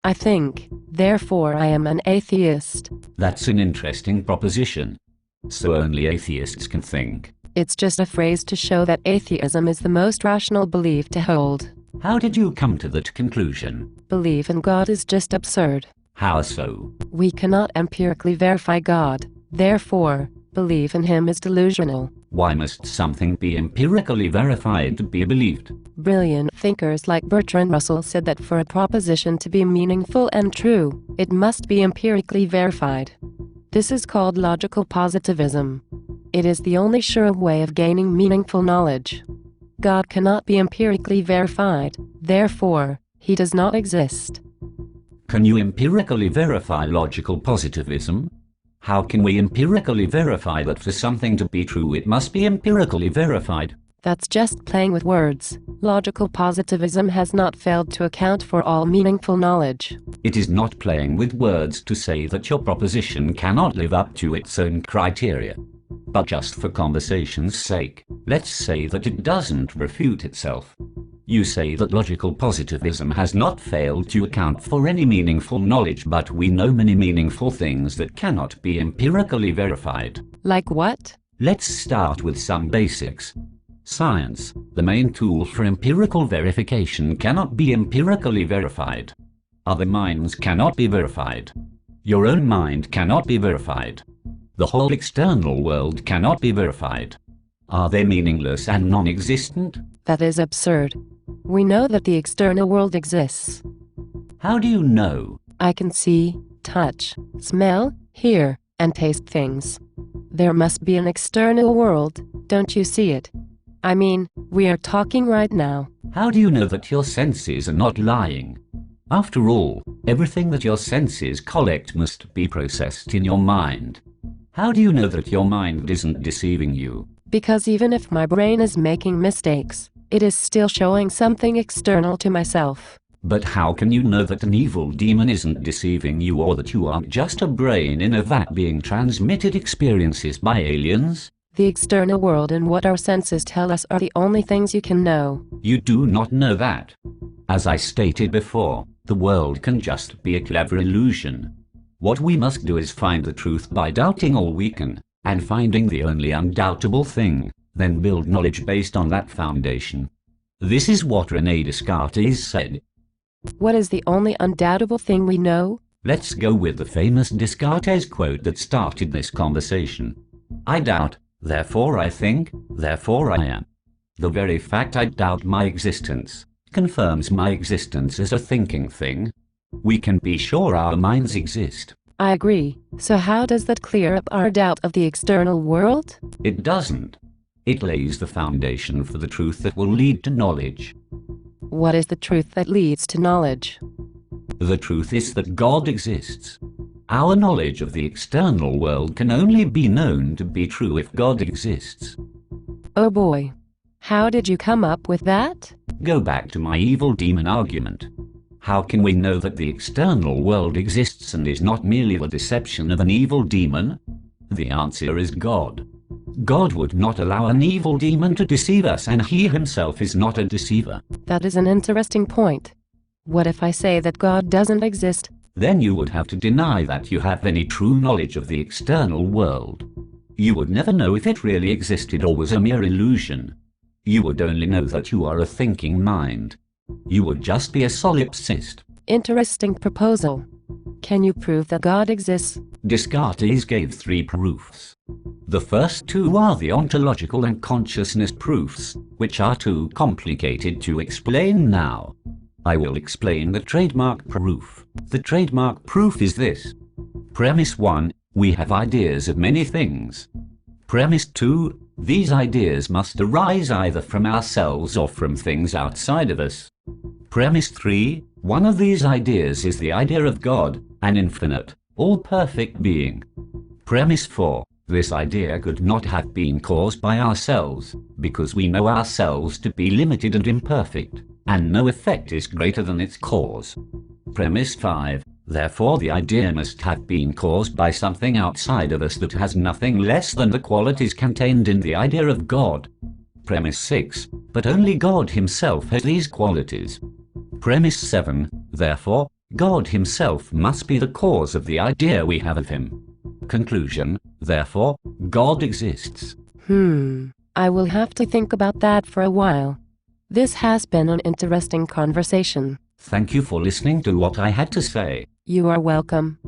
I think, therefore I am an atheist. That's an interesting proposition. So only atheists can think. It's just a phrase to show that atheism is the most rational belief to hold. How did you come to that conclusion? Belief in God is just absurd. How so? We cannot empirically verify God. Therefore, belief in him is delusional. Why must something be empirically verified to be believed? Brilliant thinkers like Bertrand Russell said that for a proposition to be meaningful and true, it must be empirically verified. This is called logical positivism. It is the only sure way of gaining meaningful knowledge. God cannot be empirically verified, therefore, he does not exist. Can you empirically verify logical positivism? How can we empirically verify that for something to be true it must be empirically verified? That's just playing with words. Logical positivism has not failed to account for all meaningful knowledge. It is not playing with words to say that your proposition cannot live up to its own criteria. But just for conversation's sake, let's say that it doesn't refute itself. You say that logical positivism has not failed to account for any meaningful knowledge, but we know many meaningful things that cannot be empirically verified. Like what? Let's start with some basics. Science, the main tool for empirical verification, cannot be empirically verified. Other minds cannot be verified. Your own mind cannot be verified. The whole external world cannot be verified. Are they meaningless and non-existent? That is absurd. We know that the external world exists. How do you know? I can see, touch, smell, hear, and taste things. There must be an external world, don't you see it? I mean, we are talking right now. How do you know that your senses are not lying? After all, everything that your senses collect must be processed in your mind. How do you know that your mind isn't deceiving you? Because even if my brain is making mistakes, it is still showing something external to myself. But how can you know that an evil demon isn't deceiving you, or that you aren't just a brain in a vat being transmitted experiences by aliens? The external world and what our senses tell us are the only things you can know. You do not know that. As I stated before, the world can just be a clever illusion. What we must do is find the truth by doubting all we can, and finding the only undoubtable thing, then build knowledge based on that foundation. This is what René Descartes said. What is the only undoubtable thing we know? Let's go with the famous Descartes quote that started this conversation. I doubt, therefore I think, therefore I am. The very fact I doubt my existence confirms my existence as a thinking thing. We can be sure our minds exist. I agree. So how does that clear up our doubt of the external world? It doesn't. It lays the foundation for the truth that will lead to knowledge. What is the truth that leads to knowledge? The truth is that God exists. Our knowledge of the external world can only be known to be true if God exists. Oh boy. How did you come up with that? Go back to my evil demon argument. How can we know that the external world exists and is not merely the deception of an evil demon? The answer is God. God would not allow an evil demon to deceive us, and he himself is not a deceiver. That is an interesting point. What if I say that God doesn't exist? Then you would have to deny that you have any true knowledge of the external world. You would never know if it really existed or was a mere illusion. You would only know that you are a thinking mind. You would just be a solipsist. Interesting proposal. Can you prove that God exists? Descartes gave 3 proofs. The first 2 are the ontological and consciousness proofs, which are too complicated to explain now. I will explain the trademark proof. The trademark proof is this. Premise 1, we have ideas of many things. Premise 2, these ideas must arise either from ourselves or from things outside of us. Premise 3, one of these ideas is the idea of God, an infinite, all-perfect being. Premise 4, this idea could not have been caused by ourselves, because we know ourselves to be limited and imperfect, and no effect is greater than its cause. Premise 5, therefore the idea must have been caused by something outside of us that has nothing less than the qualities contained in the idea of God. Premise 6, but only God himself has these qualities. Premise 7, therefore, God himself must be the cause of the idea we have of him. Conclusion, therefore, God exists. I will have to think about that for a while. This has been an interesting conversation. Thank you for listening to what I had to say. You are welcome.